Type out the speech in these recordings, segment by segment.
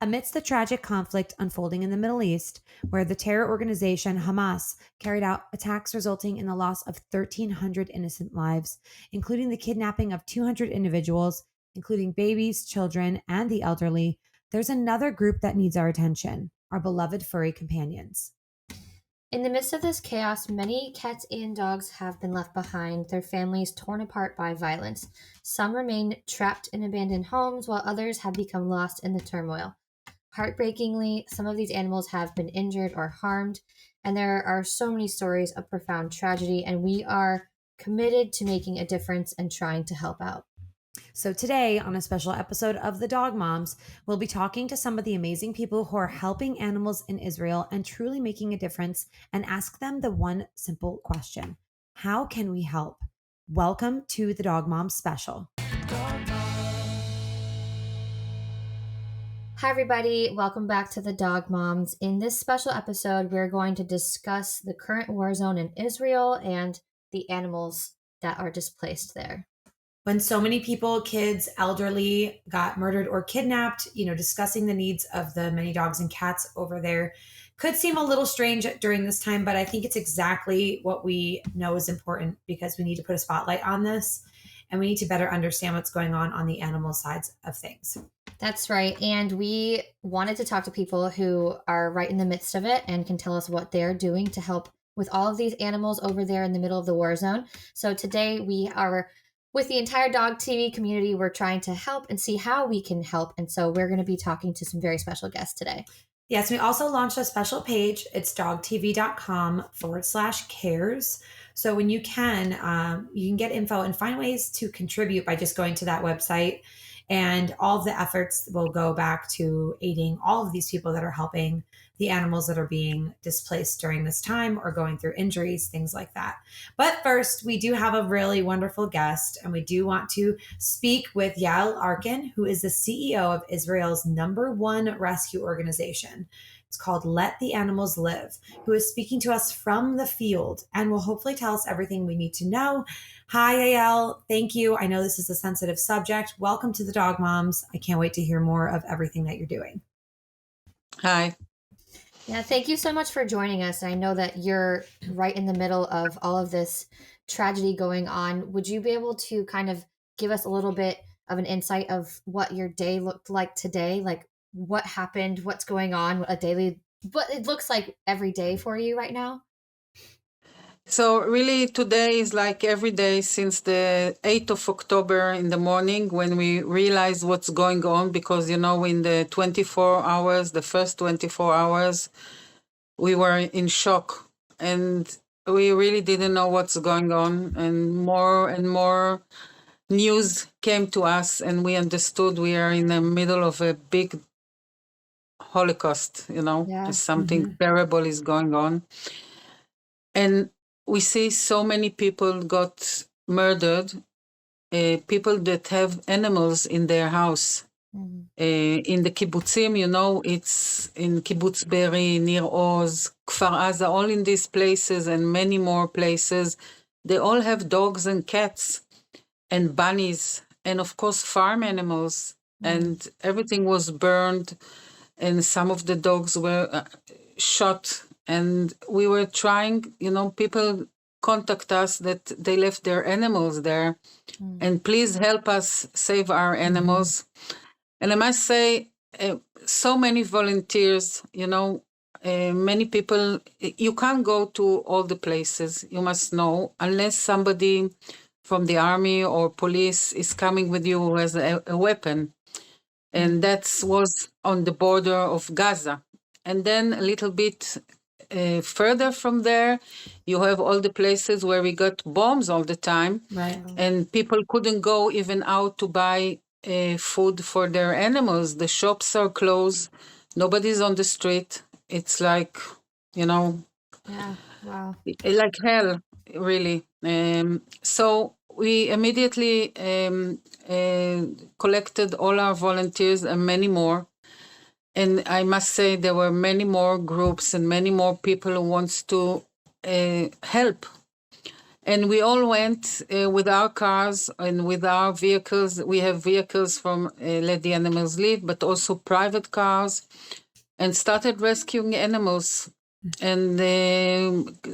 Amidst the tragic conflict unfolding in the Middle East, where the terror organization Hamas carried out attacks resulting in the loss of 1,300 innocent lives, including the kidnapping of 200 individuals, including babies, children, and the elderly, there's another group that needs our attention: our beloved furry companions. In the midst of this chaos, many cats and dogs have been left behind, their families torn apart by violence. Some remain trapped in abandoned homes, while others have become lost in the turmoil. Heartbreakingly, some of these animals have been injured or harmed, and there are so many stories of profound tragedy, and we are committed to making a difference and trying to help out. So, today, on a special episode of The Dog Moms, we'll be talking to some of the amazing people who are helping animals in Israel and truly making a difference, and ask them the one simple question: how can we help? Welcome to the Dog Moms special. Hi, everybody. Welcome back to the Dog Moms. In this special episode, we're going to discuss the current war zone in Israel and the animals that are displaced there. When so many people, kids, elderly, got murdered or kidnapped, discussing the needs of the many dogs and cats over there could seem a little strange during this time, but I think it's exactly what we know is important, because we need to put a spotlight on this and we need to better understand what's going on the animal sides of things. That's right. And we wanted to talk to people who are right in the midst of it and can tell us what they're doing to help with all of these animals over there in the middle of the war zone. So today we are with the entire DOGTV community. We're trying to help and see how we can help. And so we're going to be talking to some very special guests today. Yes, we also launched a special page. It's dogtv.com/cares. So when you can get info and find ways to contribute by just going to that website. And all of the efforts will go back to aiding all of these people that are helping the animals that are being displaced during this time or going through injuries, things like that. But first, we do have a really wonderful guest, and we do want to speak with Yael Arin, who is the CEO of Israel's #1 rescue organization. It's called Let the Animals Live, who is speaking to us from the field and will hopefully tell us everything we need to know. Hi, Yael. Thank you. I know this is a sensitive subject. Welcome to the Dog Moms. I can't wait to hear more of everything that you're doing. Hi. Yeah, thank you so much for joining us. I know that you're right in the middle of all of this tragedy going on. Would you be able to kind of give us a little bit of an insight of what your day looked like today? Like what happened, what's going on, what it looks like every day for you right now? So really today is like every day since the 8th of October in the morning, when we realized what's going on, because, in the 24 hours, the first 24 hours, we were in shock and we really didn't know what's going on. And more news came to us and we understood we are in the middle of a big Holocaust, Yeah. something terrible is going on. And we see so many people got murdered, people that have animals in their house. In the kibbutzim, it's in Kibbutz Be'eri, Nir Oz, Kfar Aza, all in these places and many more places. They all have dogs and cats and bunnies and, of course, farm animals. And everything was burned and some of the dogs were shot. And we were trying, people contact us that they left their animals there and please help us save our animals. And I must say, so many volunteers, many people, you can't go to all the places, you must know, unless somebody from the army or police is coming with you who has a weapon. And that was on the border of Gaza. And then a little bit further from there, you have all the places where we got bombs all the time. Right. And people couldn't go even out to buy food for their animals. The shops are closed. Nobody's on the street. It's like, Yeah, wow. like hell, really. So we immediately collected all our volunteers and many more. And I must say there were many more groups and many more people who wants to help. And we all went with our cars and with our vehicles. We have vehicles from Let the Animals Live, but also private cars, and started rescuing animals. And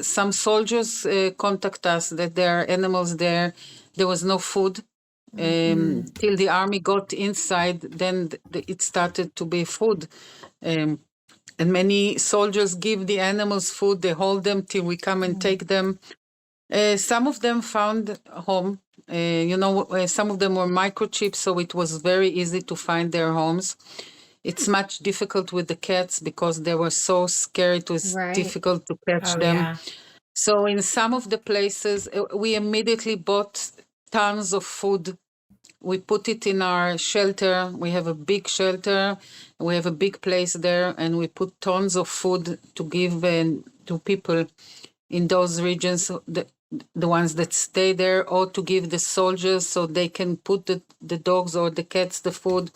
some soldiers contact us that there are animals there. There was no food till the army got inside. Then it started to be food. And many soldiers give the animals food. They hold them till we come and take them. Some of them found home. Some of them were microchips, so it was very easy to find their homes. It's much difficult with the cats because they were so scared. It was difficult to catch them. Yeah. So in some of the places, we immediately bought tons of food. We put it in our shelter. We have a big shelter. We have a big place there, and we put tons of food to give to people in those regions, the ones that stay there, or to give the soldiers so they can put the dogs or the cats the food.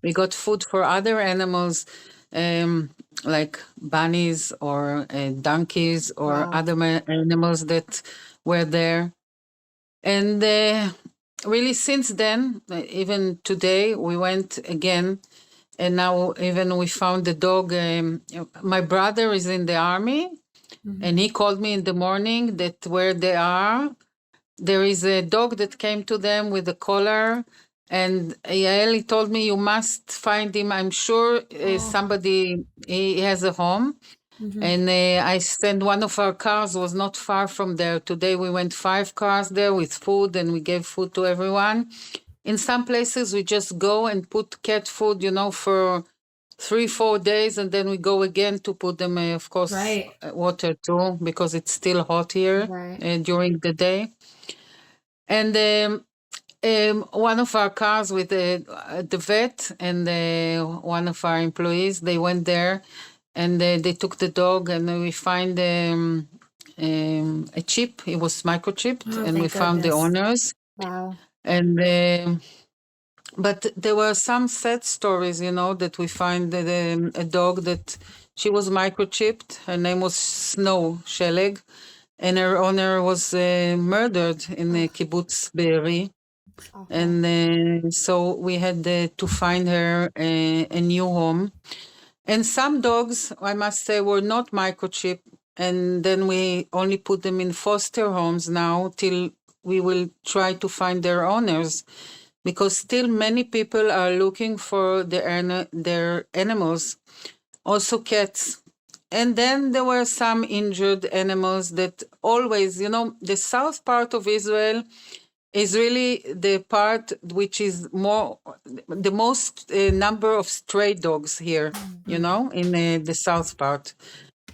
We got food for other animals, like bunnies or donkeys or other animals that were there. And really since then, even today, we went again. And now even we found the dog. My brother is in the army. And he called me in the morning that where they are, there is a dog that came to them with a collar. And Yael, he told me, you must find him. I'm sure he has a home. And I sent one of our cars, was not far from there. Today we went 5 cars there with food, and we gave food to everyone. In some places, we just go and put cat food, for 3-4 days, and then we go again to put them, of course, water too, because it's still hot here during the day. And one of our cars with the vet and one of our employees, they went there and they took the dog, and we find a chip. It was microchipped, and we found the owners. Wow. And but there were some sad stories, that we find that a dog that she was microchipped. Her name was Snow Sheleg, and her owner was murdered in kibbutz Be'eri. And so we had to find her a new home. And some dogs, I must say, were not microchipped. And then we only put them in foster homes now till we will try to find their owners. Because still many people are looking for their animals, also cats. And then there were some injured animals that always, the south part of Israel is really the part which is the most number of stray dogs here, in the south part.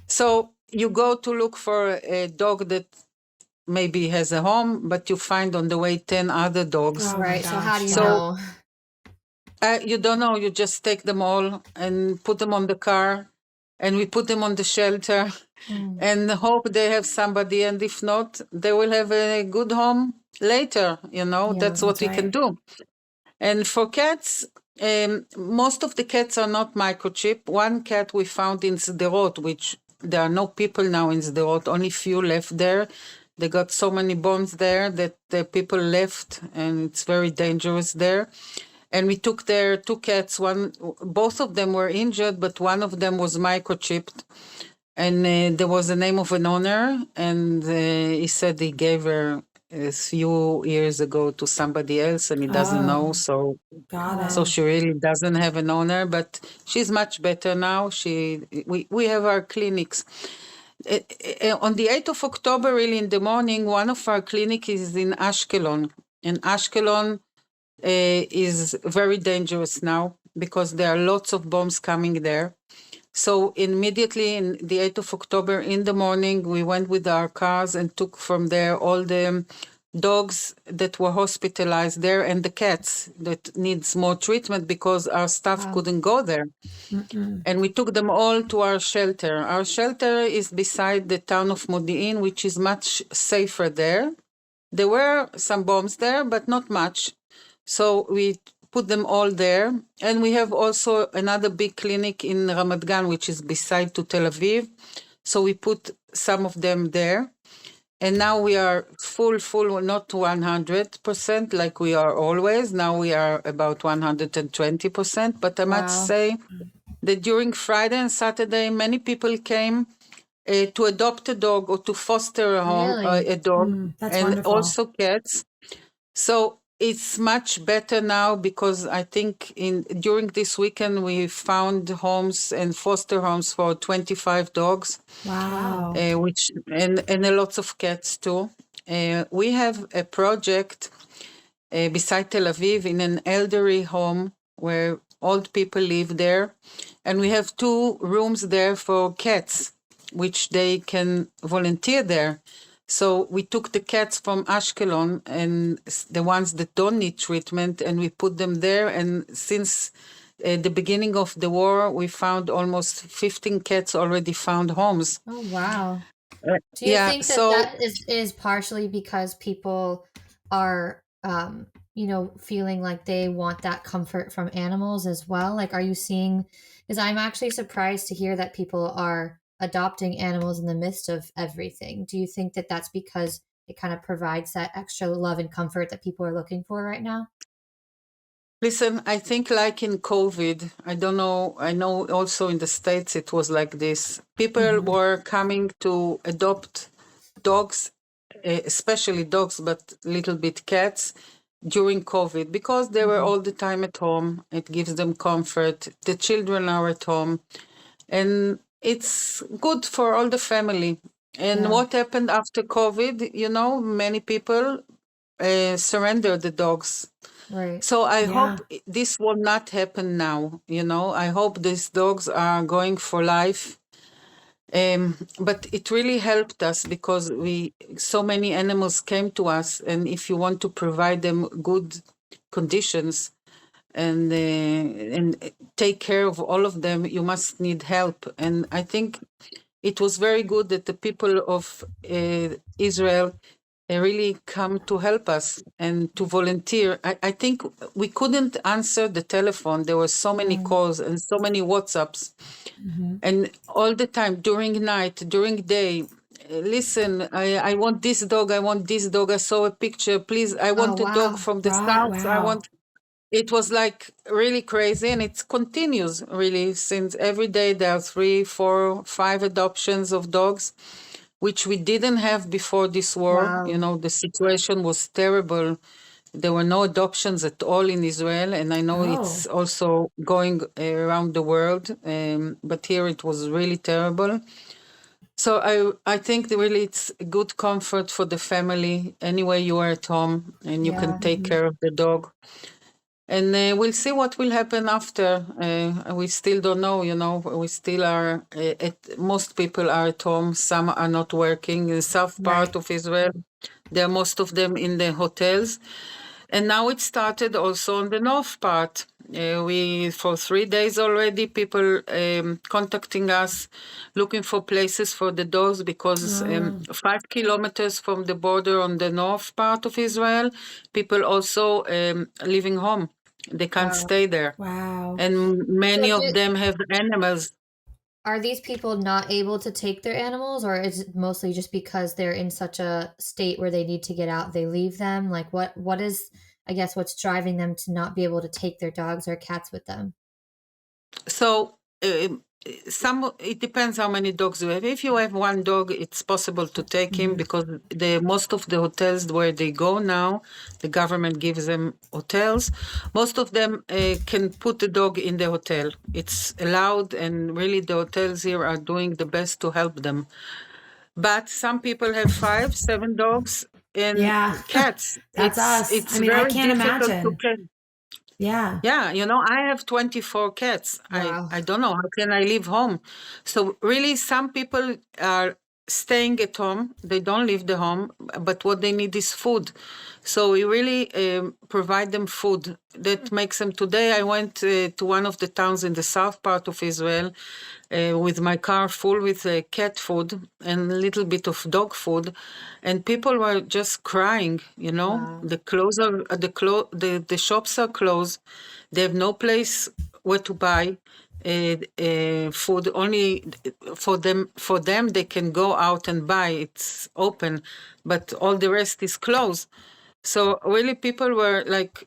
So you go to look for a dog that maybe has a home, but you find on the way 10 other dogs. So how do you know? You don't know. You just take them all and put them on the car, and we put them on the shelter and hope they have somebody. And if not, they will have a good home later. That's what we can do. And for cats, most of the cats are not microchipped. One cat we found in Sderot, which there are no people now in Sderot, only few left there. They got so many bombs there that the people left, and it's very dangerous there. And we took their 2 cats. Both of them were injured, but one of them was microchipped. And there was the name of an owner, and he said he gave her a few years ago to somebody else, and he doesn't know. So she really doesn't have an owner, but she's much better now. We have our clinics. On the 8th of October, really in the morning, one of our clinics is in Ashkelon. And Ashkelon is very dangerous now because there are lots of bombs coming there. So immediately in the 8th of October in the morning, we went with our cars and took from there all the dogs that were hospitalized there and the cats that needs more treatment because our staff couldn't go there. And we took them all to our shelter. Our shelter is beside the town of Modi'in, which is much safer there. There were some bombs there, but not much. So we put them all there. And we have also another big clinic in Ramat Gan, which is beside to Tel Aviv. So we put some of them there. And now we are full, not 100% like we are always. Now we are about 120%. But I must Wow. say that during Friday and Saturday, many people came to adopt a dog or to foster a home, Really? a dog, That's and wonderful. also cats. So it's much better now because I think during this weekend we found homes and foster homes for 25 dogs, Wow. which and a lots of cats too. We have a project beside Tel Aviv in an elderly home where old people live there, and we have 2 rooms there for cats, which they can volunteer there. So we took the cats from Ashkelon and the ones that don't need treatment, and we put them there. And since the beginning of the war, we found almost 15 cats already found homes. Oh, wow. Do you Yeah, think that so that is partially because people are, feeling like they want that comfort from animals as well? Like, are you seeing? Because I'm actually surprised to hear that people are adopting animals in the midst of everything. Do you think that that's because it kind of provides that extra love and comfort that people are looking for right now? listen, I think like in COVID, I don't know, I know also in the States it was like this. People were coming to adopt dogs, especially dogs, but little bit cats during COVID because they were all the time at home. It gives them comfort. The children are at home, and it's good for all the family. And Yeah. what happened after COVID? Many people surrender the dogs. Right. So I Yeah. hope this will not happen now. I hope these dogs are going for life. But it really helped us because so many animals came to us, and if you want to provide them good conditions and take care of all of them, you must need help. And I think it was very good that the people of Israel really come to help us and to volunteer. I think we couldn't answer the telephone. There were so many calls and so many WhatsApps. And all the time, during night, during day, listen, I want this dog, I want this dog. I saw a picture, please, I want a dog from the south. Wow. It was like really crazy, and it continues really since every day there are 3, 4, 5 adoptions of dogs, which we didn't have before this war. Wow. The situation was terrible. There were no adoptions at all in Israel, and I know it's also going around the world, but here it was really terrible. So I think that really it's a good comfort for the family. Anyway, you are at home and you can Yeah. take care of the dog. And we'll see what will happen after. We still don't know, we still are, most people are at home. Some are not working. In the south part of Israel, there are most of them in the hotels. And now it started also on the north part. For 3 days already, people contacting us, looking for places for the dogs because 5 kilometers from the border on the north part of Israel, people also living home. They can't Wow. stay there. Wow. And So many of them have animals. are these people not able to take their animals, or is it mostly just because they're in such a state where they need to get out, they leave them? Like what is, I guess, what's driving them to not be able to take their dogs or cats with them? So it depends how many dogs you have. If you have one dog, it's possible to take him because most of the hotels where they go now, the government gives them hotels. Most of them can put the dog in the hotel. It's allowed, and really the hotels here are doing the best to help them. But some people have 5, 7 dogs and Yeah. cats. That's us. It's I mean, I very can't difficult to imagine. care. Yeah. Yeah, I have 24 cats. Wow. I don't know, how can I leave home? So really, some people are staying at home. They don't leave the home, but what they need is food. So we really provide them food that makes them. Today I went to one of the towns in the south part of Israel with my car full with cat food and a little bit of dog food, and people were just crying. Wow. The clothes are the shops are closed. They have no place where to buy food. Only for them they can go out and buy. It's open, but all the rest is closed. So really, people were like,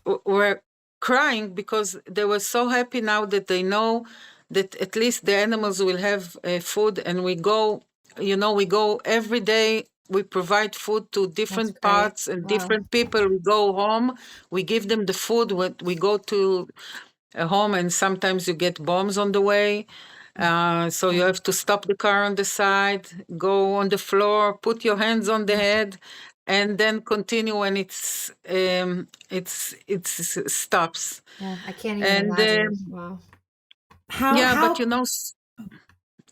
were crying because they were so happy now that they know that at least the animals will have food. And we go, we go every day. We provide food to That's different great. parts and Wow. different people. We go home, we give them the food. We go to a home, and sometimes you get bombs on the way. So you have to stop the car on the side, go on the floor, put your hands on the head, and then continue when it's stops. Yeah, I can't even And imagine. Wow. yeah, How but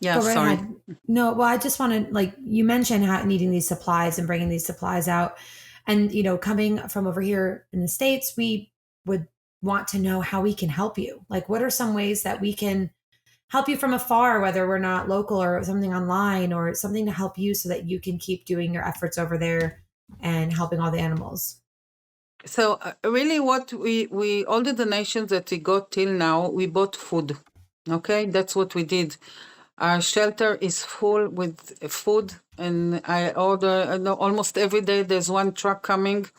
yeah, go right sorry. ahead. No, well, I just want to, like, you mentioned how needing these supplies and bringing these supplies out, and coming from over here in the States, we would want to know how we can help you. Like, what are some ways that we can help you from afar, whether we're not local or something online or something to help you so that you can keep doing your efforts over there and helping all the animals? So really, what we all the donations that we got till now, we bought food. Okay, that's what we did. Our shelter is full with food, and I order almost every day. There's one truck coming,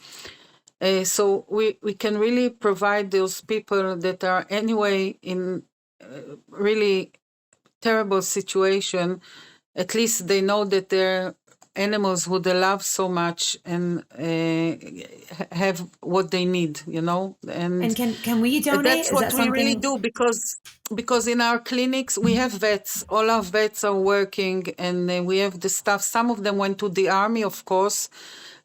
so we can really provide those people that are anyway in really terrible situation. At least they know that they're animals who they love so much, and have what they need, And can we donate? that's Is what that we really something? do, because in our clinics we have vets. All our vets are working, and we have the staff. Some of them went to the army, of course,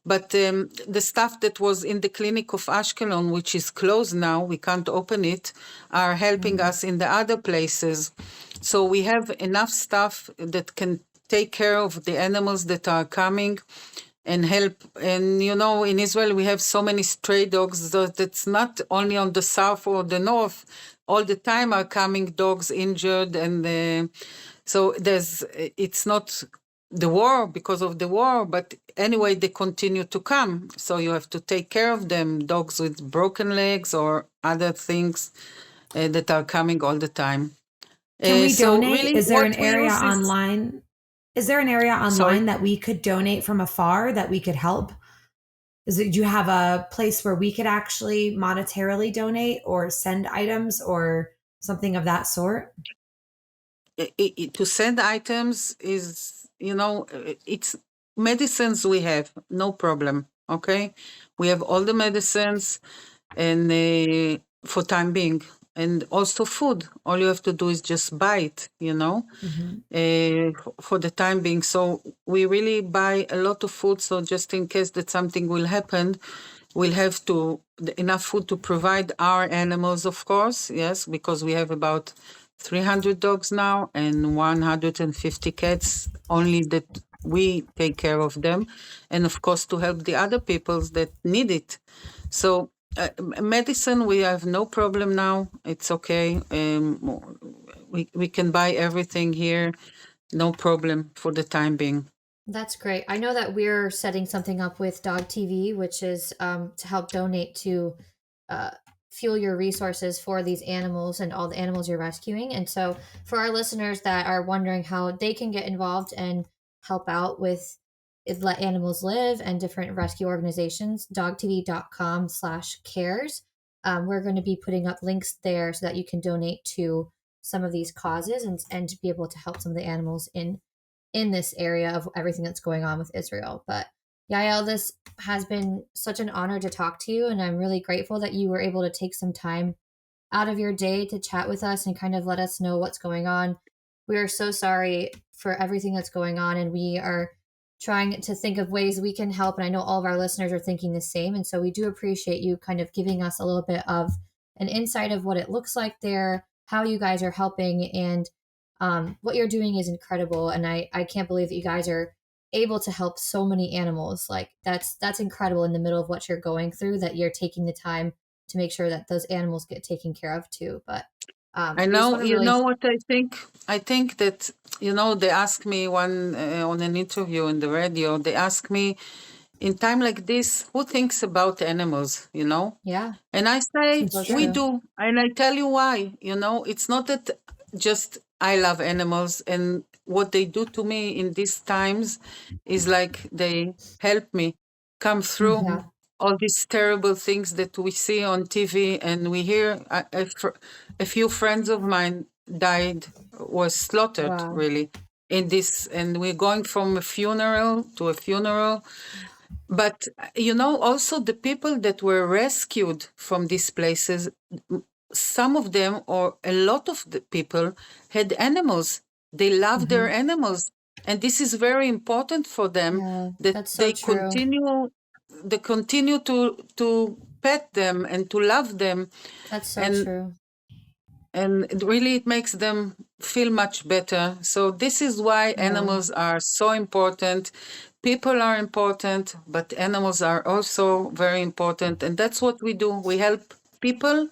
but the staff that was in the clinic of Ashkelon, which is closed now, we can't open it, are helping us in the other places. So we have enough staff that can take care of the animals that are coming and help. And in Israel we have so many stray dogs that it's not only on the south or the north. All the time are coming dogs injured, and so it's not the war because of the war, but anyway they continue to come. So you have to take care of them, dogs with broken legs or other things that are coming all the time. Can we So donate? really Is there what an we area use is, online? Is there an area sorry. online that we could donate from afar that we could help? Do you have a place where we could actually monetarily donate or send items or something of that sort? To send items is, it's medicines we have, no problem. Okay. We have all the medicines, and for time being, and also food. All you have to do is just buy it, Mhm. for the time being. So we really buy a lot of food. So just in case that something will happen, we'll have enough food to provide our animals, of course. Yes, because we have about 300 dogs now and 150 cats, only that we take care of them. And of course, to help the other peoples that need it. So medicine, we have no problem now. It's okay. We can buy everything here, no problem for the time being. That's great. I know that we're setting something up with DOGTV, which is to help donate to uh, fuel your resources for these animals and all the animals you're rescuing. And so, for our listeners that are wondering how they can get involved and help out with Let Animals Live and different rescue organizations, dogtv.com/cares. We're going to be putting up links there so that you can donate to some of these causes and to be able to help some of the animals in this area of everything that's going on with Israel. But Yael, this has been such an honor to talk to you, and I'm really grateful that you were able to take some time out of your day to chat with us and kind of let us know what's going on. We are so sorry for everything that's going on, and we are trying to think of ways we can help. And I know all of our listeners are thinking the same. And so we do appreciate you kind of giving us a little bit of an insight of what it looks like there, how you guys are helping, and what you're doing is incredible. And I can't believe that you guys are able to help so many animals. Like that's incredible in the middle of what you're going through, that you're taking the time to make sure that those animals get taken care of too. But I we just know, want to really what I think? I think that, they asked me one on an interview in the radio, they asked me, in time like this, who thinks about animals, yeah, And I say, so we true. do. And I tell you why, it's not that just I love animals, and what they do to me in these times is like they help me come through Yeah. all these terrible things that we see on TV and we hear. A few friends of mine died, was slaughtered Wow. really in this, and we're going from a funeral to a funeral. But also the people that were rescued from these places, some of them or a lot of the people had animals. They love their animals, and this is very important for them, Yeah, that that's so true. they continue to pet them and to love them, That's so and true. really it makes them feel much better. So this is why animals are so important. People are important, but animals are also very important, and that's what we do. We help people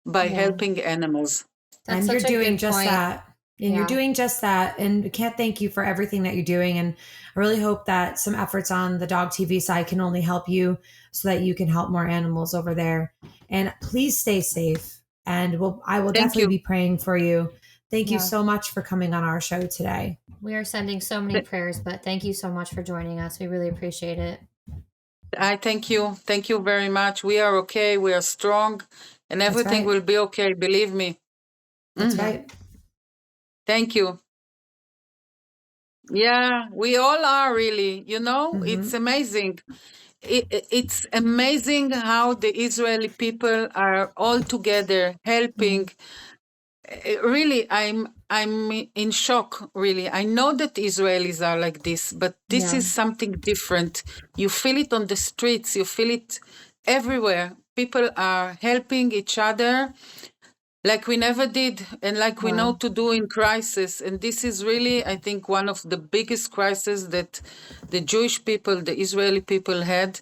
by Yeah. helping animals. That's And you're such a doing good just point. that. And you're Yeah. doing just that. And we can't thank you for everything that you're doing. And I really hope that some efforts on the Dog TV side can only help you so that you can help more animals over there. And please stay safe. And I will Thank definitely you. be praying for you. Thank you Yeah. so much for coming on our show today. We are sending so many prayers, but thank you so much for joining us. We really appreciate it. I thank you. Thank you very much. We are okay. We are strong, and That's everything right. will be okay. Believe me. That's right. Thank you. Yeah, we all are really. It's amazing. It's amazing how the Israeli people are all together helping. Really, I'm in shock. Really, I know that Israelis are like this, but this Yeah. is something different. You feel it on the streets. You feel it everywhere. People are helping each other like we never did, and like we know Wow. to do in crisis. And this is really, I think, one of the biggest crises that the Jewish people, the Israeli people had.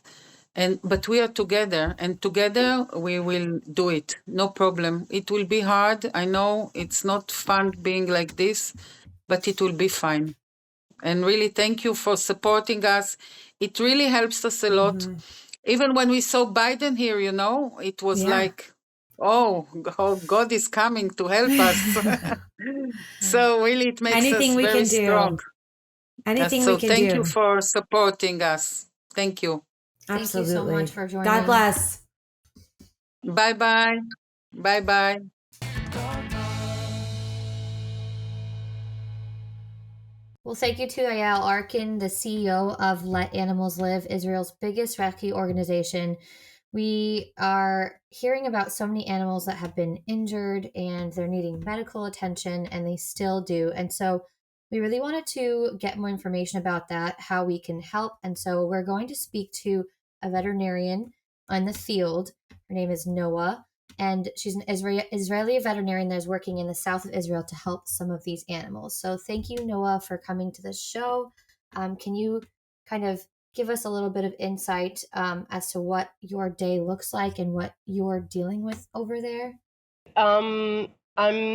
But we are together, and together we will do it. No problem. It will be hard. I know it's not fun being like this, but it will be fine. And really, thank you for supporting us. It really helps us a lot. Even when we saw Biden here, it was Yeah. like, oh, God is coming to help us. So really, it makes Anything us we very can do. strong. Anything So we can thank you do. for supporting us. Thank you. Thank you so much for joining. God bless. Bye-bye. Bye-bye. Well, thank you to Yael Arin, the CEO of Let Animals Live, Israel's biggest rescue organization. We are hearing about so many animals that have been injured and they're needing medical attention, and they still do. And so we really wanted to get more information about that, how we can help. And so we're going to speak to a veterinarian in the field. Her name is Noah, and she's an Israeli veterinarian that is working in the south of Israel to help some of these animals. So thank you, Noah, for coming to the show. Can you kind of give us a little bit of insight as to what your day looks like and what you're dealing with over there? I'm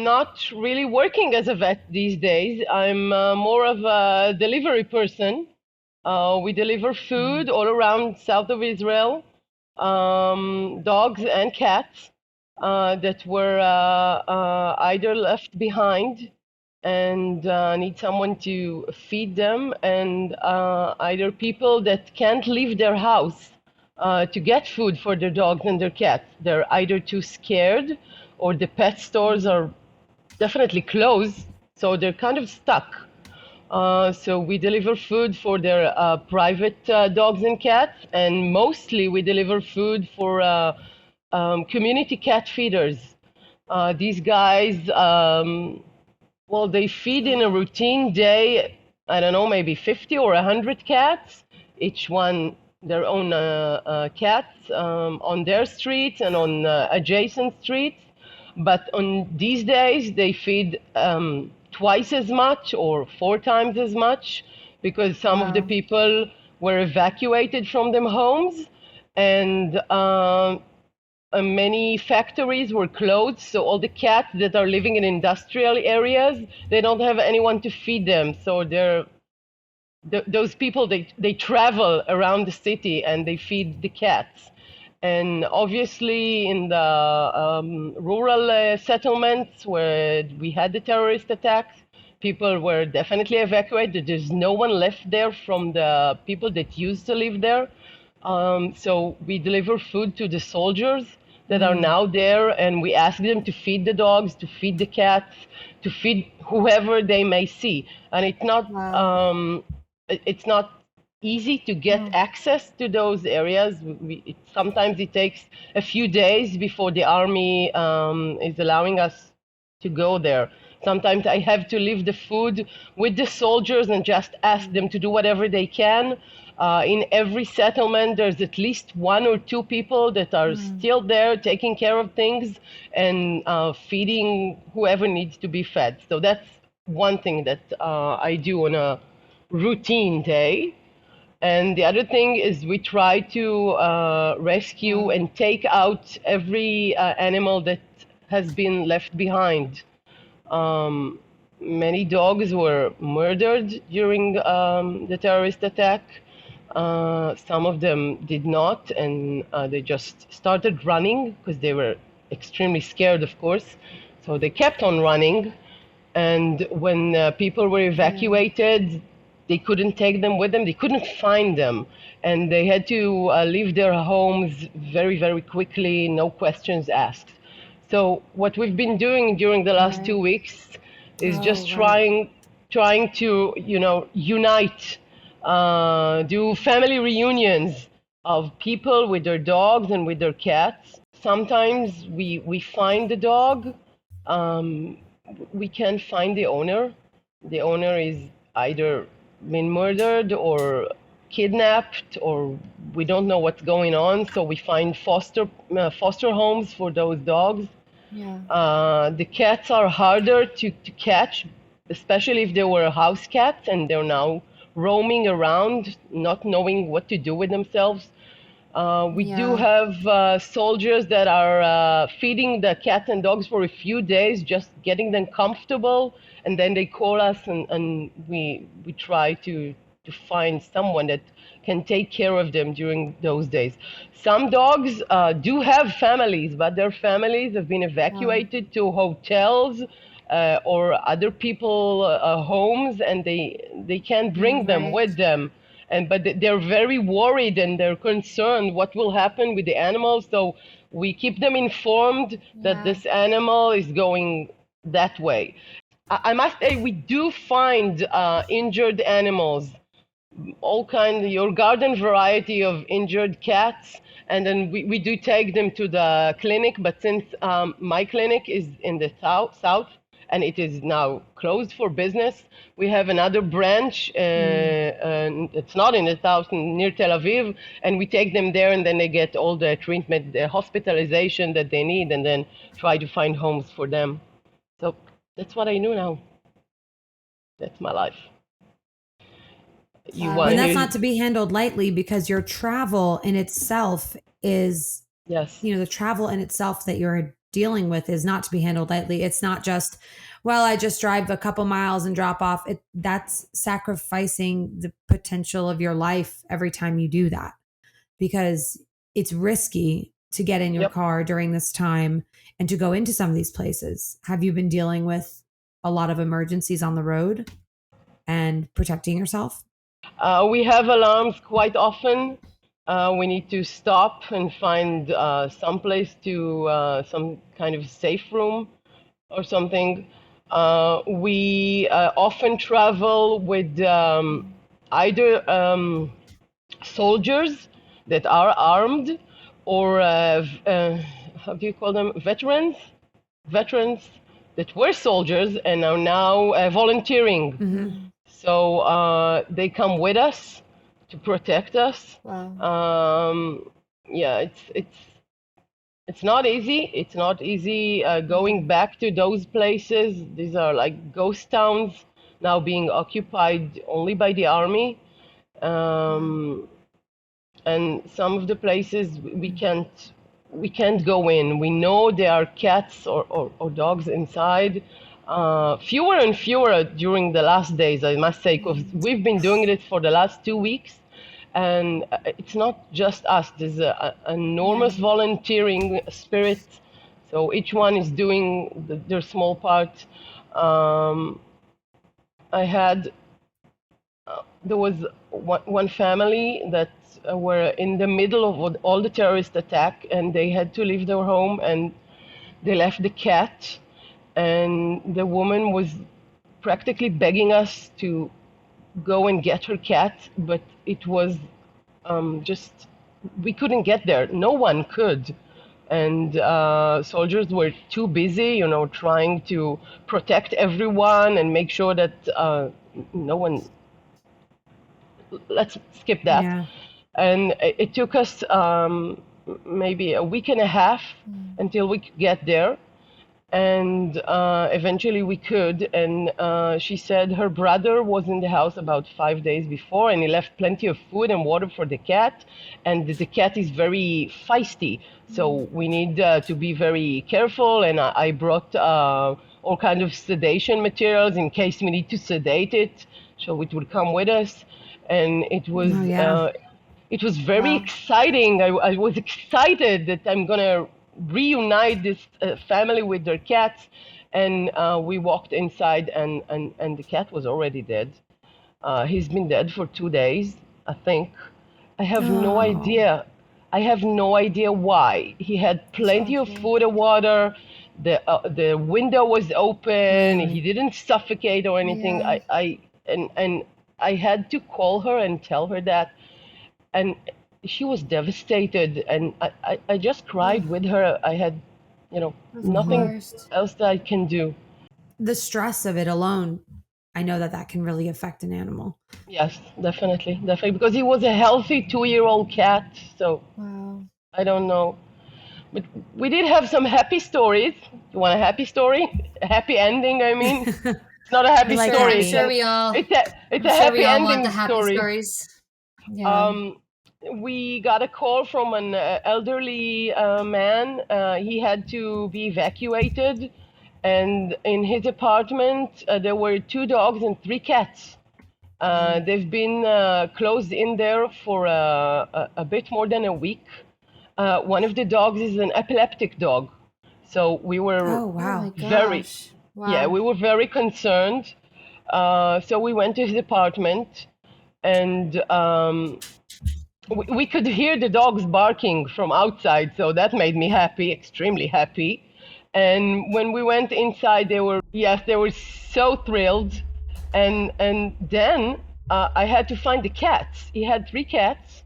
not really working as a vet these days. I'm more of a delivery person. We deliver food all around south of Israel, dogs and cats that were either left behind and need someone to feed them, and either people that can't leave their house to get food for their dogs and their cats. They're either too scared, or the pet stores are definitely closed, so they're kind of stuck. So we deliver food for their private dogs and cats, and mostly we deliver food for community cat feeders. These guys, well, they feed in a routine day, I don't know, maybe 50 or 100 cats, each one their own cats on their streets and on adjacent streets. But on these days, they feed twice as much or 4 times as much, because some of the people were evacuated from their homes, and many factories were closed, so all the cats that are living in industrial areas, they don't have anyone to feed them. So those people, they travel around the city and they feed the cats. And obviously in the rural settlements where we had the terrorist attacks, people were definitely evacuated. There's no one left there from the people that used to live there. So we deliver food to the soldiers that are now there, and we ask them to feed the dogs, to feed the cats, to feed whoever they may see. And it's not it's not easy to get access to those areas. Sometimes it takes a few days before the army is allowing us to go there. Sometimes I have to leave the food with the soldiers and just ask them to do whatever they can. In every settlement, there's at least 1 or 2 people that are still there taking care of things and feeding whoever needs to be fed. So that's one thing that I do on a routine day. And the other thing is we try to rescue and take out every animal that has been left behind. Many dogs were murdered during the terrorist attack. Some of them did not, and they just started running because they were extremely scared, of course. So they kept on running. And when people were evacuated, they couldn't take them with them. They couldn't find them. And they had to leave their homes very, very quickly, no questions asked. So what we've been doing during the last 2 weeks is just trying to, unite, do family reunions of people with their dogs and with their cats. Sometimes we find the dog. We can't find the owner. The owner is either been murdered or kidnapped, or we don't know what's going on. So we find foster homes for those dogs. The cats are harder to catch, especially if they were house cats and they're now roaming around, not knowing what to do with themselves. We do have soldiers that are feeding the cats and dogs for a few days, just getting them comfortable, and then they call us and we try to find someone that can take care of them during those days. Some dogs do have families, but their families have been evacuated to hotels or other people homes, and they can't bring them with them. But they're very worried and they're concerned what will happen with the animals. So we keep them informed that this animal is going that way. I must say, we do find injured animals, all kinds, your garden variety of injured cats. And then we do take them to the clinic. But since my clinic is in the south, and it is now closed for business, we have another branch, and it's not in the south, near Tel Aviv, and we take them there, and then they get all the treatment, the hospitalization that they need, and then try to find homes for them. So that's what I do now. That's my life. And that's not to be handled lightly, because your travel in itself is, the travel in itself that you're dealing with is not to be handled lightly. It's not just, well, I just drive a couple miles and drop off. That's sacrificing the potential of your life every time you do that, because it's risky to get in your car during this time and to go into some of these places. Have you been dealing with a lot of emergencies on the road and protecting yourself? We have alarms quite often. We need to stop and find some place to, some kind of safe room or something. We often travel with either soldiers that are armed, or how do you call them? Veterans that were soldiers and are now volunteering. So they come with us to protect us. It's not easy. It's not easy going back to those places. These are like ghost towns now being occupied only by the army. And some of the places we can't go in. We know there are cats or dogs inside. Fewer and fewer during the last days, I must say, because we've been doing it for the last 2 weeks, And it's not just us. There's a enormous volunteering spirit. So each one is doing their small part. I had there was one family that were in the middle of all the terrorist attack, and they had to leave their home, and they left the cat, and the woman was practically begging us to go and get her cat, but it was just we couldn't get there. No one could. And soldiers were too busy, trying to protect everyone and make sure that no one. Let's skip that. Yeah. And it took us maybe a week and a half until we could get there. And eventually we could. And she said her brother was in the house about 5 days before, and he left plenty of food and water for the cat. And the cat is very feisty, so we need to be very careful. And I brought all kinds of sedation materials in case we need to sedate it, so it would come with us. And it was it was very exciting. I was excited that I'm gonna reunite this family with their cats. And we walked inside, and the cat was already dead. He's been dead for 2 days, I think. I have no idea. I have no idea why. He had plenty of food and water. The window was open. He didn't suffocate or anything. And I had to call her and tell her that, and she was devastated, and I just cried with her. I had, nothing else that I can do. The stress of it alone, I know that can really affect an animal. Yes, definitely, because he was a healthy 2-year-old cat, so I don't know. But we did have some happy stories. You want a happy story? A happy ending, I mean. It's not a happy story. I'm sure we all. It's a happy ending want the happy story. Stories. Yeah. We got a call from an elderly man. He had to be evacuated, and in his apartment there were 2 dogs and 3 cats. They've been closed in there for a bit more than a week. One of the dogs is an epileptic dog, so we were we were very concerned. So we went to his apartment, and we could hear the dogs barking from outside, so that made me happy, extremely happy. And when we went inside, they were so thrilled. And then I had to find the cats. He had 3 cats.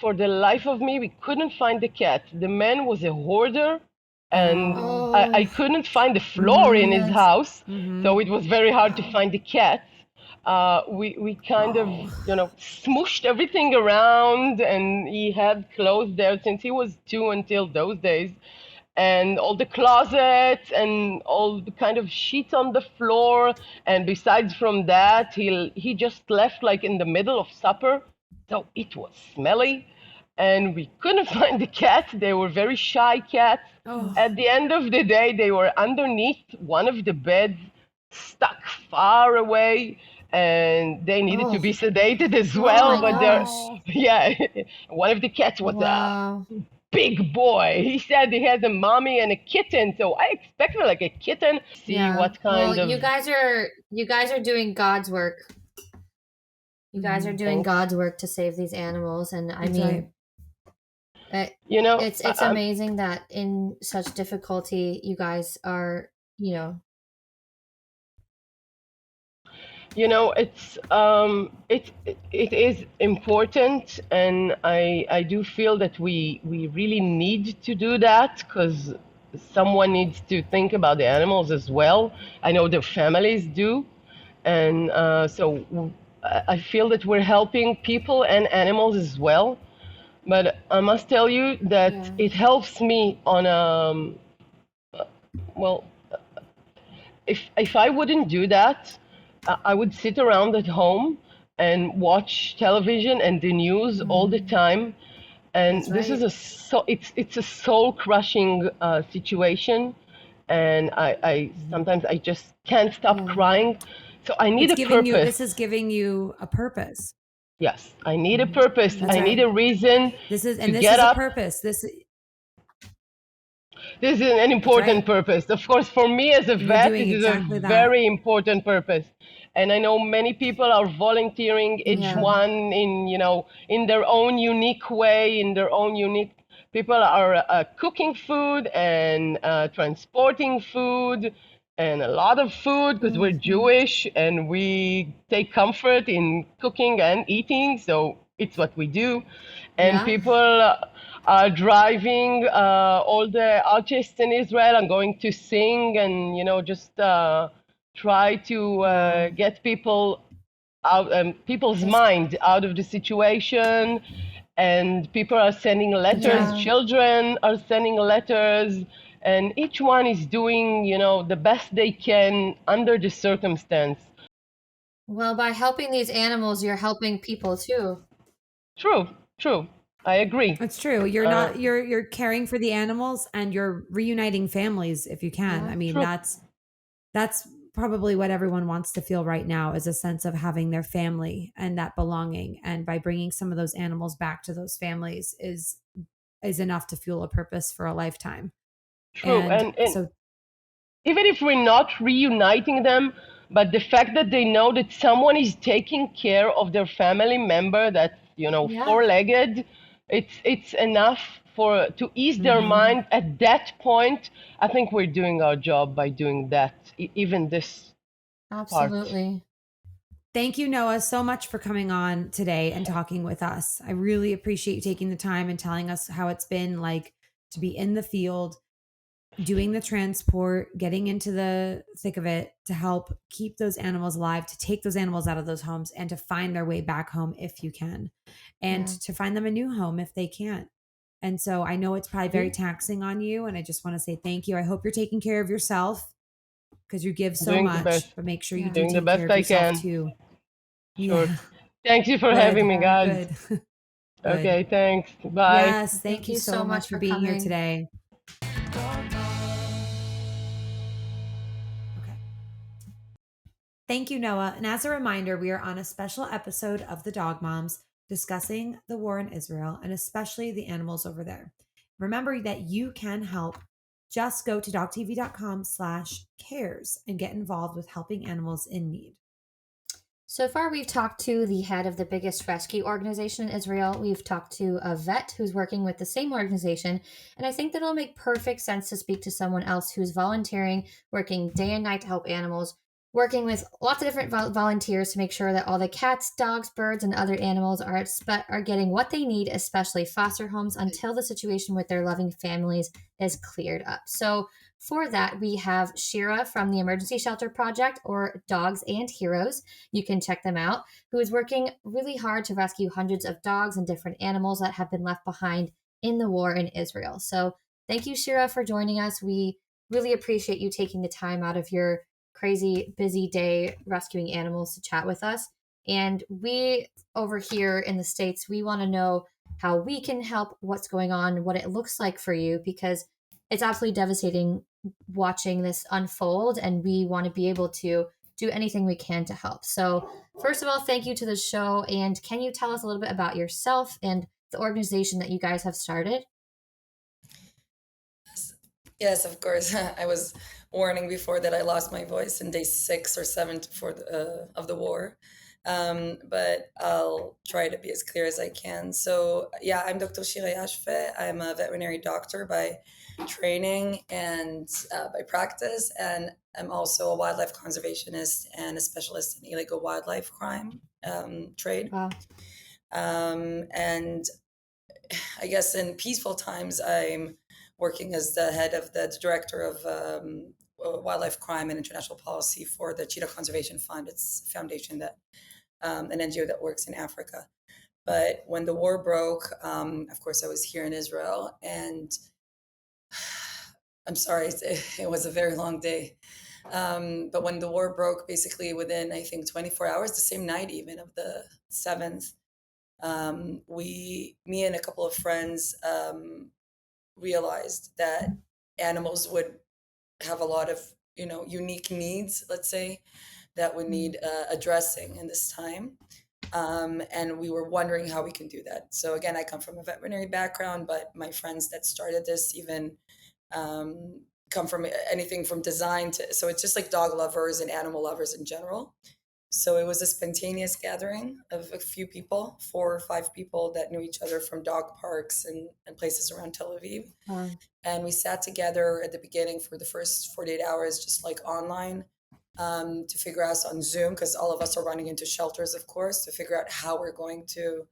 For the life of me, we couldn't find the cat. The man was a hoarder, and I couldn't find the floor in his house, so it was very hard to find the cats. We kind of, smooshed everything around, and he had clothes there since he was 2 until those days. And all the closets and all the kind of sheets on the floor. And besides from that, he just left like in the middle of supper. So it was smelly, and we couldn't find the cats. They were very shy cats. At the end of the day, they were underneath one of the beds, stuck far away, and they needed to be sedated as well. But one of the cats was a big boy. He said he has a mommy and a kitten, so I expected like a kitten. See what kind of. You guys are doing God's work. You guys are doing God's work to save these animals, and I mean, it's amazing that in such difficulty, you guys are, it is important, and I do feel that we really need to do that, because someone needs to think about the animals as well. I know their families do, and so I feel that we're helping people and animals as well. But I must tell you that it helps me on if I wouldn't do that, I would sit around at home and watch television and the news all the time. And this is it's a soul-crushing situation, and I sometimes I just can't stop crying. So I need a purpose. This is giving you a purpose. Yes, I need a purpose. That's I right. need a reason This is to get a up. purpose. This is an important purpose. Of course, for me as a You're vet, doing it is a exactly that. very important purpose. And I know many people are volunteering, each one in, in their own unique way, in their own unique. People are cooking food and transporting food and a lot of food because we're Jewish and we take comfort in cooking and eating. So it's what we do. And people are driving all the artists in Israel and going to sing and, just try to get people out, people's mind out of the situation. And people are sending letters, children are sending letters, and each one is doing, the best they can under the circumstance. Well, by helping these animals, you're helping people too. True. I agree. It's true. You're not you're caring for the animals and you're reuniting families if you can. I mean, True. that's probably what everyone wants to feel right now, is a sense of having their family and that belonging. And by bringing some of those animals back to those families is enough to fuel a purpose for a lifetime. True. And so even if we're not reuniting them, but the fact that they know that someone is taking care of their family member that's, four-legged, it's enough to ease their mind at that point. I think we're doing our job by doing that, even this Absolutely. part. Thank you, Noah, so much for coming on today and talking with us. I really appreciate you taking the time and telling us how it's been like to be in the field, doing the transport, getting into the thick of it to help keep those animals alive, to take those animals out of those homes and to find their way back home if you can, and to find them a new home if they can't. And so I know it's probably very taxing on you. And I just want to say thank you. I hope you're taking care of yourself because you give so much, but make sure you do take care of yourself too. Sure. Yeah. Thanks you for having me, guys. Good. Okay, thanks. Bye. Yes, thank you so much for being here today. Okay. Thank you, Noah. And as a reminder, we are on a special episode of the Dog Moms discussing the war in Israel and especially the animals over there. Remember that you can help. Just go to dogtv.com/cares and get involved with helping animals in need. So far, we've talked to the head of the biggest rescue organization in Israel. We've talked to a vet who's working with the same organization. And I think that it'll make perfect sense to speak to someone else who's volunteering, working day and night to help animals, working with lots of different volunteers to make sure that all the cats, dogs, birds, and other animals are getting what they need, especially foster homes, until the situation with their loving families is cleared up. So for that, we have Shira from the Emergency Shelter Project, or Dogs and Heroes. You can check them out, who is working really hard to rescue hundreds of dogs and different animals that have been left behind in the war in Israel. So thank you, Shira, for joining us. We really appreciate you taking the time out of your crazy busy day rescuing animals to chat with us. And we over here in the States, we want to know how we can help, what's going on, what it looks like for you, because it's absolutely devastating watching this unfold, and we want to be able to do anything we can to help. So first of all, thank you to the show. And can you tell us a little bit about yourself and the organization that you guys have started? Yes, of course. I was warning before that I lost my voice in day 6 or 7 of the war. But I'll try to be as clear as I can. So yeah, I'm Dr. Shira Yashfe. I'm a veterinary doctor by training and by practice. And I'm also a wildlife conservationist and a specialist in illegal wildlife crime trade. Wow. And I guess in peaceful times, I'm working as the head of the director of wildlife crime and international policy for the Cheetah Conservation Fund. It's a foundation that an NGO that works in Africa. But when the war broke, of course, I was here in Israel, and I'm sorry, it was a very long day. But when the war broke, basically within, I think, 24 hours, the same night even of the 7th, me and a couple of friends realized that animals would have a lot of, unique needs, let's say, that would need addressing in this time. And we were wondering how we can do that. So again, I come from a veterinary background, but my friends that started this even come from anything from design to, so it's just like dog lovers and animal lovers in general. So it was a spontaneous gathering of a few people, 4 or 5 people that knew each other from dog parks and places around Tel Aviv. Wow. And we sat together at the beginning for the first 48 hours, just like online, to figure out on Zoom, because all of us are running into shelters, of course, to figure out how we're going to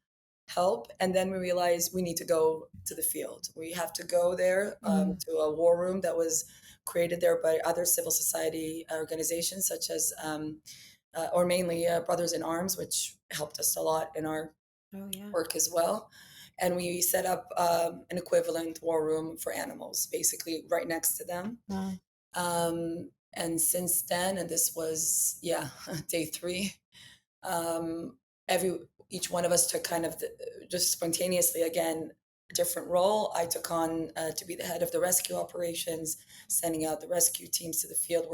help. And then we realized we need to go to the field. We have to go there to a war room that was created there by other civil society organizations, such as, or mainly Brothers in Arms, which helped us a lot in our work as well. And we set up an equivalent war room for animals, basically right next to them. Wow. And since then, and this was, day 3, each one of us took kind of just spontaneously, again, a different role. I took on to be the head of the rescue operations, sending out the rescue teams to the field,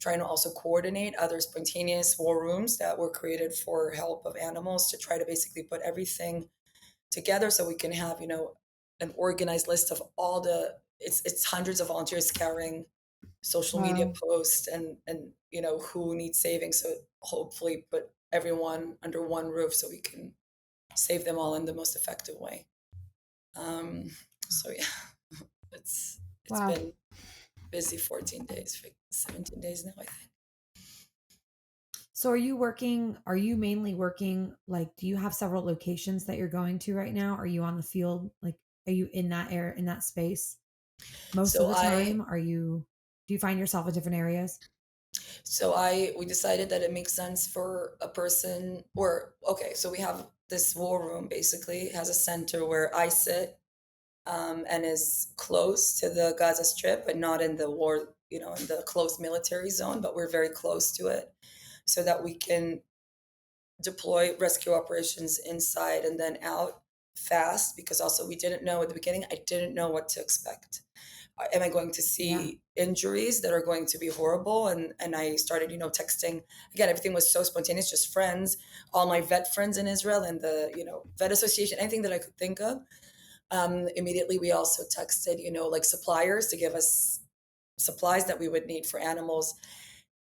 trying to also coordinate other spontaneous war rooms that were created for help of animals, to try to basically put everything together so we can have, an organized list of all it's hundreds of volunteers scouring social media posts and who needs saving, so hopefully put everyone under one roof so we can save them all in the most effective way. So it's been busy 14 days, 17 days now, I think. So are you mainly working, like, do you have several locations that you're going to right now? Are you on the field? Like, are you in that area, in that space most of the time? Do you find yourself in different areas? So we decided that it makes sense for a person, so we have this war room, basically has a center where I sit, and is close to the Gaza Strip, but not in the war, in the close military zone, but we're very close to it, so that we can deploy rescue operations inside and then out fast, because also we didn't know at the beginning, I didn't know what to expect. Am I going to see injuries that are going to be horrible? And I started, texting. Again, everything was so spontaneous, just friends, all my vet friends in Israel and the, vet association, anything that I could think of. Immediately, we also texted, like suppliers to give us supplies that we would need for animals.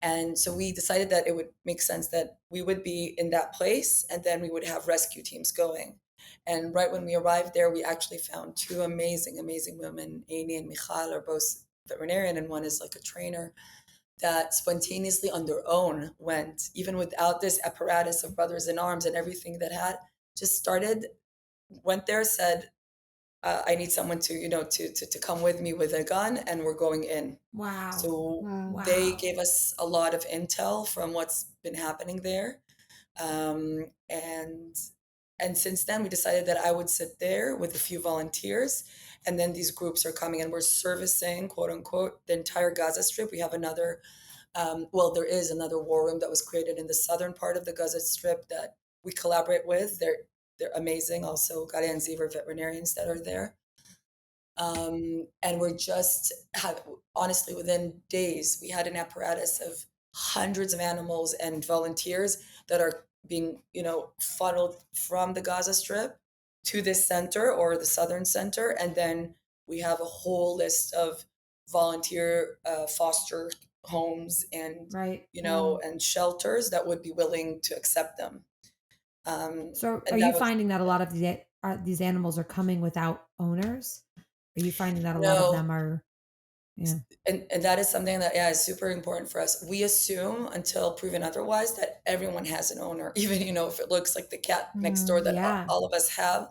And so we decided that it would make sense that we would be in that place, and then we would have rescue teams going. And right when we arrived there, we actually found 2 amazing, amazing women. Amy and Michal are both veterinarian, and one is like a trainer, that spontaneously on their own went, even without this apparatus of Brothers in Arms and everything that went there, said, I need someone to come with me with a gun, and we're going in. Wow. So they gave us a lot of intel from what's been happening there. And since then, we decided that I would sit there with a few volunteers, and then these groups are coming, and we're servicing, quote unquote, the entire Gaza Strip. We have another, there is another war room that was created in the southern part of the Gaza Strip that we collaborate with. They're amazing. Also, Gary and Ziver veterinarians that are there. And we're honestly, within days, we had an apparatus of hundreds of animals and volunteers that are being, funneled from the Gaza Strip to this center or the southern center. And then we have a whole list of volunteer foster homes and, and shelters that would be willing to accept them. So are you finding that a lot of these animals are coming without owners? Are you finding that a lot of them are... Yeah. And that is something that is super important for us. We assume, until proven otherwise, that everyone has an owner, even if it looks like the cat next door that all of us have,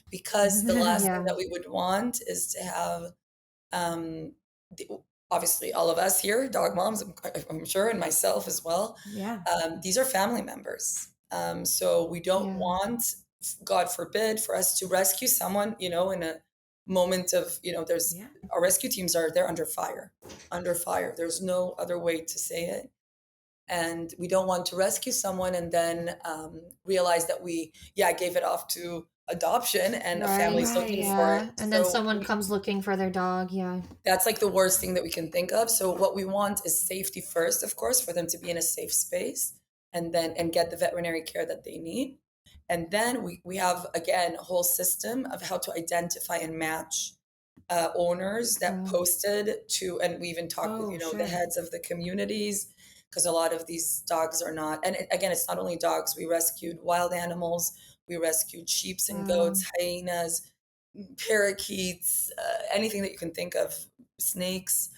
because the last thing that we would want is to have obviously all of us here, dog moms, I'm sure, and myself as well. These are family members, so we don't want, God forbid, for us to rescue someone in a moment of our rescue teams are there under fire. There's no other way to say it, and we don't want to rescue someone and then realize that we gave it off to adoption and a family's looking for it, and then someone comes looking for their dog. That's like the worst thing that we can think of. So what we want is safety first, of course, for them to be in a safe space, and get the veterinary care that they need. And then we have, again, a whole system of how to identify and match owners that posted to, and we even talk with, the heads of the communities, because a lot of these dogs are not, and again, it's not only dogs. We rescued wild animals. We rescued sheep and goats, hyenas, parakeets, anything that you can think of, snakes.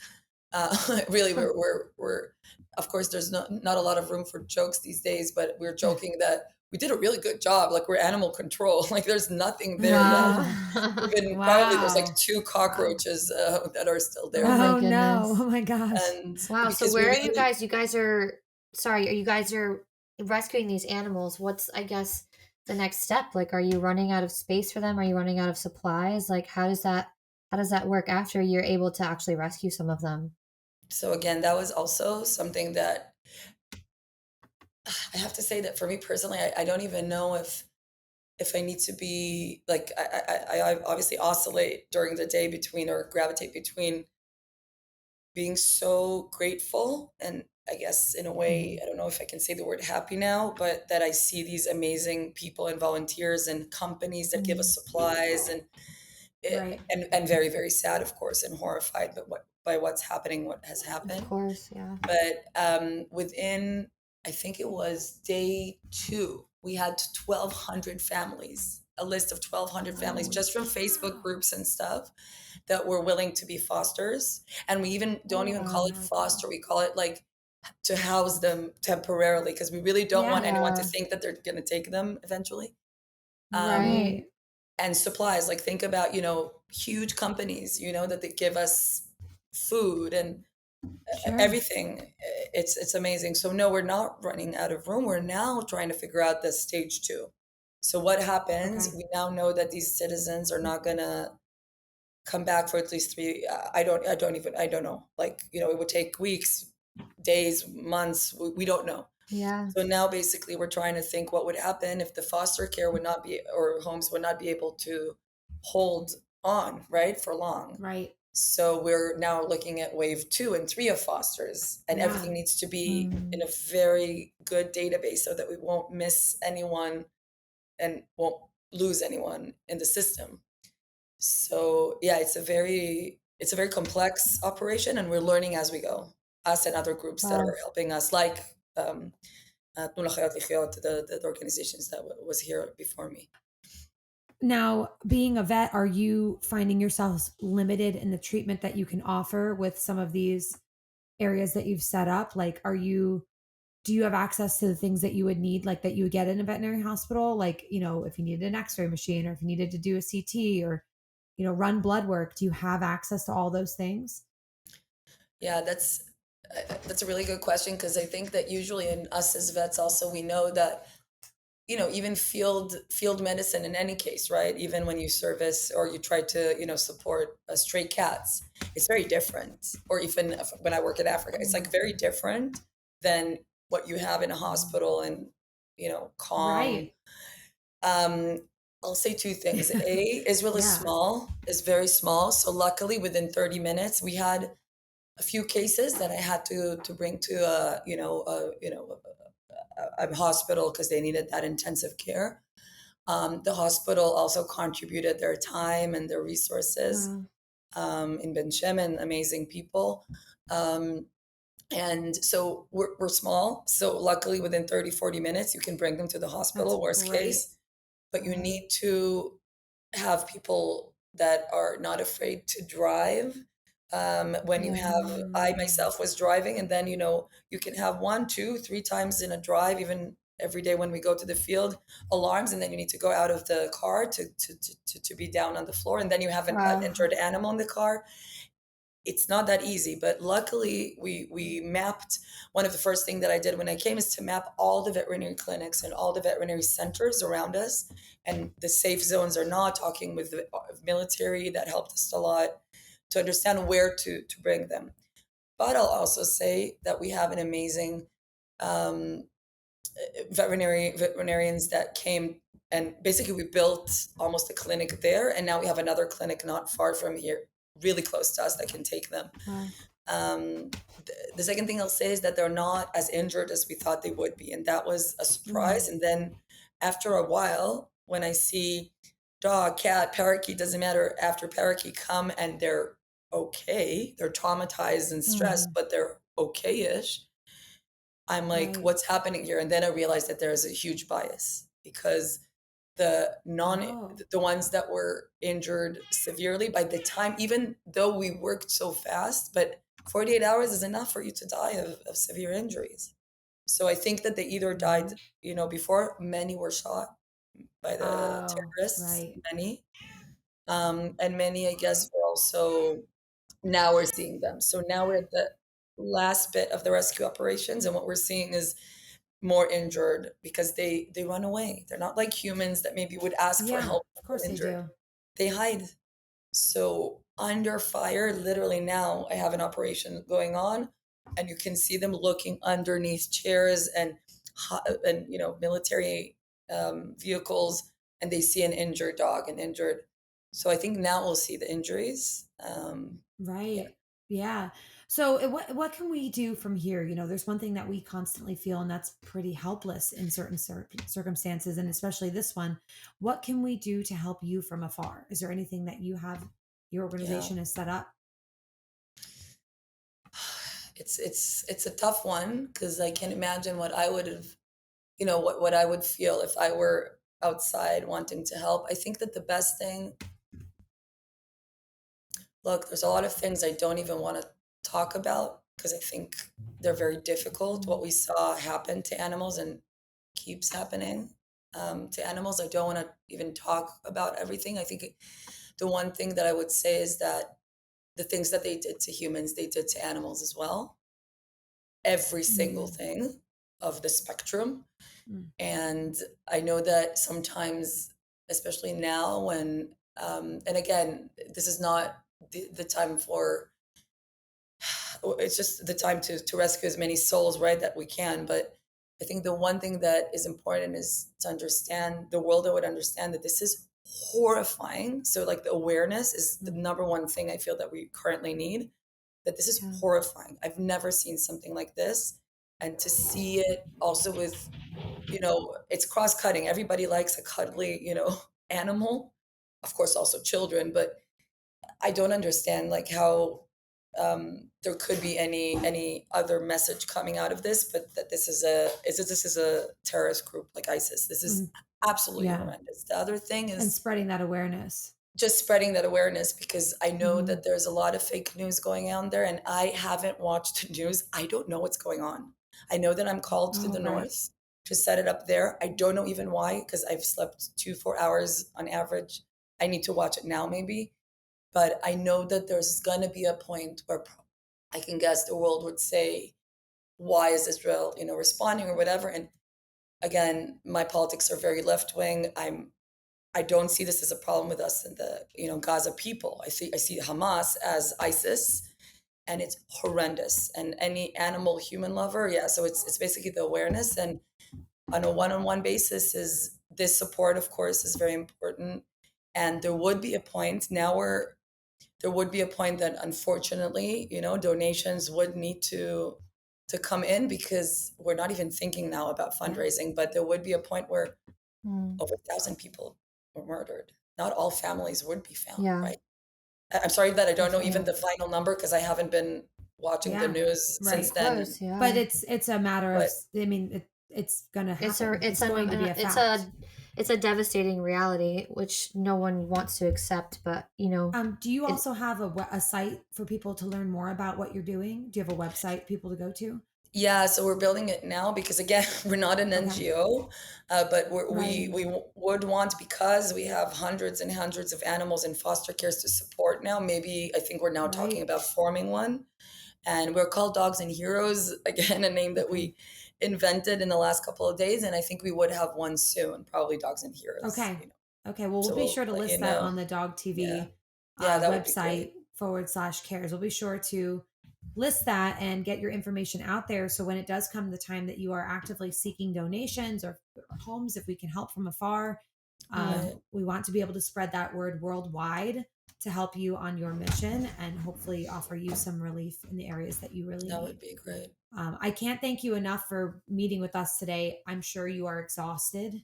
Really, we're of course, there's not a lot of room for jokes these days, but we're joking that we did a really good job. Like, we're animal control. Like, there's nothing there left. Even probably there's like 2 cockroaches that are still there. Oh no! Oh my gosh! And wow. So where are you guys? You guys are rescuing these animals. What's, I guess, the next step? Like, are you running out of space for them? Are you running out of supplies? Like, how does that work after you're able to actually rescue some of them? So again, that was also something that I have to say that for me personally, I don't even know if I need to be like, I obviously oscillate during the day between, or gravitate between, being so grateful and, I guess, in a way, I don't know if I can say the word happy now, but that I see these amazing people and volunteers and companies that give us supplies, and and very, very sad, of course, and horrified by what's happening, what has happened. Of course, yeah. But within, I think it was day 2, we had 1,200 families, a list of 1,200 families, just from Facebook groups and stuff, that were willing to be fosters. And we even don't even call it foster. We call it like to house them temporarily, because we really don't want anyone to think that they're going to take them eventually. Right. And supplies, like, think about, huge companies, that they give us food and everything. It's amazing. So no, we're not running out of room. We're now trying to figure out the stage 2. So what happens? We now know that these citizens are not gonna come back for at least 3. I don't know. Like, it would take weeks, days, months. We don't know. Yeah. So now basically we're trying to think what would happen if the foster care would not be, or homes would not be able to hold on, right, for long. Right. So we're now looking at wave 2 and 3 of fosters, and everything needs to be in a very good database so that we won't miss anyone and won't lose anyone in the system. So yeah, it's a very complex operation, and we're learning as we go. Us and other groups that are helping us, like the organizations that was here before me. Now, being a vet, are you finding yourselves limited in the treatment that you can offer with some of these areas that you've set up? Like, do you have access to the things that you would need, like that you would get in a veterinary hospital? Like, if you needed an x-ray machine, or if you needed to do a CT, or, run blood work, do you have access to all those things? Yeah, that's a really good question, because I think that usually in us as vets also, we know that, even field medicine in any case, right? Even when you service or you try to, support stray cats, it's very different. Or even when I work in Africa, it's like very different than what you have in a hospital and, calm. Right. I'll say 2 things. A, Israel is small, is very small. So luckily within 30 minutes, we had a few cases that I had to bring to a hospital, because they needed that intensive care. The hospital also contributed their time and their resources in Ben Shemen, amazing people. And so we're small. So luckily within 30, 40 minutes, you can bring them to the hospital. That's worst great. Case. But you need to have people that are not afraid to drive. When you have, I myself was driving, and then, you can have 1, 2, 3 times in a drive, even every day when we go to the field, alarms, and then you need to go out of the car to be down on the floor. And then you have an injured animal in the car. It's not that easy, but luckily we mapped. One of the first things that I did when I came is to map all the veterinary clinics and all the veterinary centers around us, and the safe zones are not, talking with the military. That helped us a lot to understand where to bring them. But I'll also say that we have an amazing veterinarians that came, and basically we built almost a clinic there, and now we have another clinic not far from here, really close to us, that can take them. The second thing I'll say is that they're not as injured as we thought they would be. And that was a surprise. And then after a while, when I see dog, cat, parakeet, doesn't matter, after parakeet come and they're okay, they're traumatized and stressed, but they're okay-ish, I'm like, Right. what's happening here? And then I realized that there's a huge bias because the the ones that were injured severely, by the time, even though we worked so fast, but 48 hours is enough for you to die of severe injuries. So I think that they either died, before, many were shot by the terrorists, Right. many. And many, I guess, were also, now we're seeing them. So now we're at the last bit of the rescue operations, and what we're seeing is more injured because they run away. They're not like humans that maybe would ask for Yeah, help of if course they're they injured. do. They hide. So under fire, literally now I have an operation going on, and you can see them looking underneath chairs and military vehicles, and they see an injured dog, an injured. So I think now we'll see the injuries. Right. Yeah. So what can we do from here? There's one thing that we constantly feel, and that's pretty helpless in certain circumstances, and especially this one. What can we do to help you from afar? Is there anything that your Yeah. organization has set up? It's a tough one because I can imagine what I would have, what I would feel if I were outside wanting to help. I think that the best thing, look, there's a lot of things I don't even want to talk about because I think they're very difficult. What we saw happen to animals and keeps happening to animals. I don't want to even talk about everything. I think the one thing that I would say is that the things that they did to humans, they did to animals as well. Every single thing of the spectrum. And I know that sometimes, especially now when, and again, this is not the time for, it's just the time to rescue as many souls, right, that we can. But I think the one thing that is important is to understand, the world that would understand that this is horrifying. So like the awareness is the number one thing I feel that we currently need, that this is horrifying. I've never seen something like this. And to see it also with, it's cross-cutting. Everybody likes a cuddly, animal. Of course, also children, but I don't understand like how there could be any other message coming out of this, but that this is a terrorist group like ISIS. This is absolutely horrendous. The other thing And is spreading that awareness. just spreading that awareness, because I know that there's a lot of fake news going on there, and I haven't watched the news. I don't know what's going on. I know that I'm called to the north to set it up there. I don't know even why, because I've slept 4 hours on average. I need to watch it now maybe. But I know that there's going to be a point where I can guess the world would say, why is Israel, responding or whatever? And again, my politics are very left wing. I don't see this as a problem with us and the, Gaza people. I see Hamas as ISIS, and it's horrendous. And any animal human lover, yeah. So it's basically the awareness, and on a one-on-one basis is this support, of course, is very important. And there would be a point there would be a point that unfortunately, donations would need to come in, because we're not even thinking now about fundraising, but there would be a point where over 1,000 people were murdered. Not all families would be found, right? I'm sorry that I don't know even the final number, because I haven't been watching the news since then. But it's a matter of, I mean, it's gonna happen. It's going to be a fact. It's a devastating reality which no one wants to accept, but do you also have a site for people to learn more about what you're doing? Do you have a website people to go to? Yeah, so we're building it now because, again, we're not an NGO, but we would want, because we have hundreds and hundreds of animals in foster cares to support now. Maybe I think we're now talking about forming one, and we're called Dogs and Heroes. Again, a name that we invented in the last couple of days, and I think we would have one soon, probably Dogs and Heroes. Okay. Well, we'll be sure to list that on the DOGTV website /cares. We'll be sure to list that and get your information out there. So when it does come the time that you are actively seeking donations or homes, if we can help from afar, we want to be able to spread that word worldwide. to help you on your mission and hopefully offer you some relief in the areas that you really That need. would be great. I can't thank you enough for meeting with us today. I'm sure you are exhausted.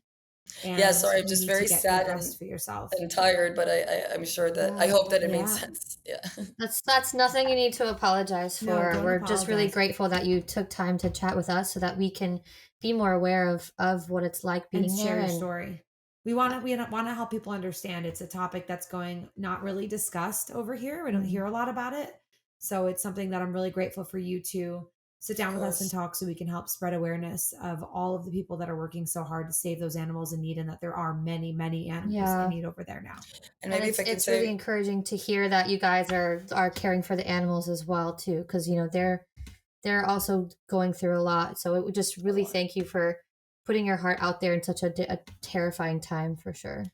And Yeah, sorry, I'm you just need very to get sad good rest for yourself. and tired, but I'm sure that I hope that it made Yeah. sense. Yeah. That's nothing you need to apologize No, for. don't We're just really apologize. grateful that you took time to chat with us so that we can be more aware of what it's like being And share there your and story. We want to help people understand it's a topic that's going not really discussed over here. We don't hear a lot about it. So it's something that I'm really grateful for you to sit down with us and talk so we can help spread awareness of all of the people that are working so hard to save those animals in need, and that there are many, many animals in need over there now. And maybe if I could it's say, really encouraging to hear that you guys are caring for the animals as well too, because they're also going through a lot. So it would just really thank you for putting your heart out there in such a terrifying time for sure.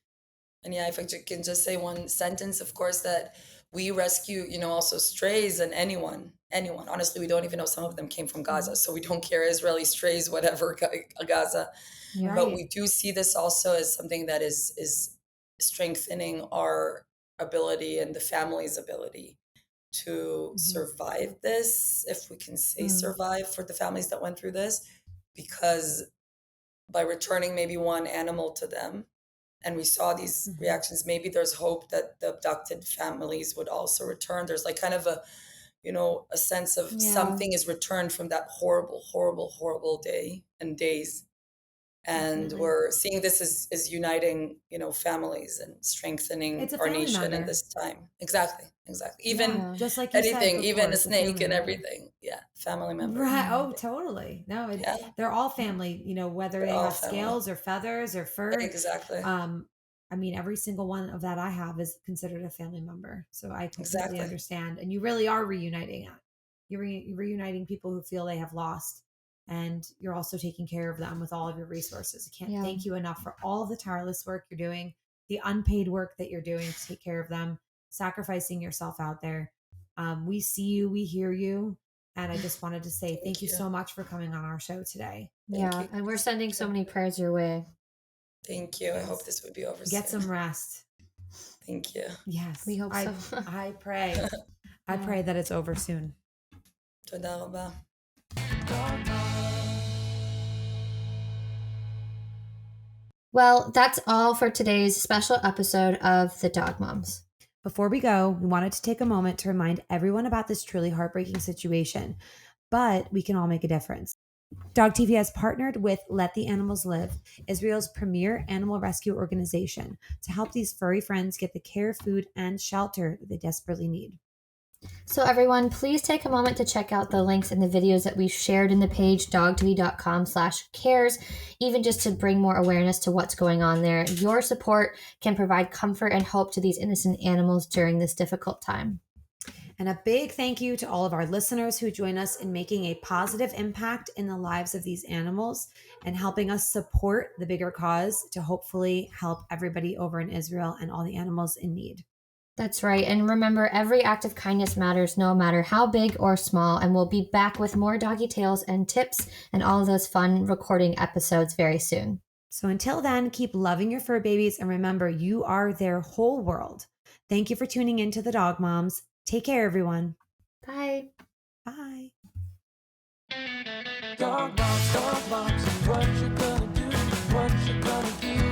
and yeah, if I can just say one sentence, of course, that we rescue, also strays and anyone. Honestly, we don't even know, some of them came from Gaza, so we don't care, Israeli strays, whatever, Gaza. Yeah. But we do see this also as something that is strengthening our ability and the family's ability to survive this, if we can say survive, for the families that went through this, because by returning maybe one animal to them, and we saw these reactions, maybe there's hope that the abducted families would also return. There's like kind of a sense of something is returned from that horrible, horrible, horrible day and days. And Definitely. we're seeing this as uniting, families and strengthening our nation in this time. Exactly. Even just like you anything, said even before, a it's snake and family member. everything. Yeah, family member. Right. Oh, totally. No, they're all family, whether They're they all have family. scales or feathers or fur. Exactly. I mean, every single one of that I have is considered a family member. So I completely understand. And you really are reuniting it. You're reuniting people who feel they have lost. And you're also taking care of them with all of your resources. I can't thank you enough for all of the tireless work you're doing, the unpaid work that you're doing to take care of them, sacrificing yourself out there. We see you, we hear you. And I just wanted to say thank you so much for coming on our show today. Thank you. And we're sending so many prayers your way. Thank you. I hope this would be over Get soon. some rest. Thank you. Yes. We hope so. I pray. I pray that it's over soon. Toda raba. Well, that's all for today's special episode of The Dog Moms. Before we go, we wanted to take a moment to remind everyone about this truly heartbreaking situation, but we can all make a difference. DOGTV has partnered with Let the Animals Live, Israel's premier animal rescue organization, to help these furry friends get the care, food, and shelter that they desperately need. So everyone, please take a moment to check out the links in the videos that we've shared in the page dogtv.com/cares, even just to bring more awareness to what's going on there. Your support can provide comfort and hope to these innocent animals during this difficult time. And a big thank you to all of our listeners who join us in making a positive impact in the lives of these animals and helping us support the bigger cause to hopefully help everybody over in Israel and all the animals in need. That's right. And remember, every act of kindness matters, no matter how big or small. And we'll be back with more doggy tales and tips and all of those fun recording episodes very soon. So until then, keep loving your fur babies and remember, you are their whole world. Thank you for tuning in to the Dog Moms. Take care, everyone. Bye. Bye. Dog moms, what you gonna do? What you gonna do?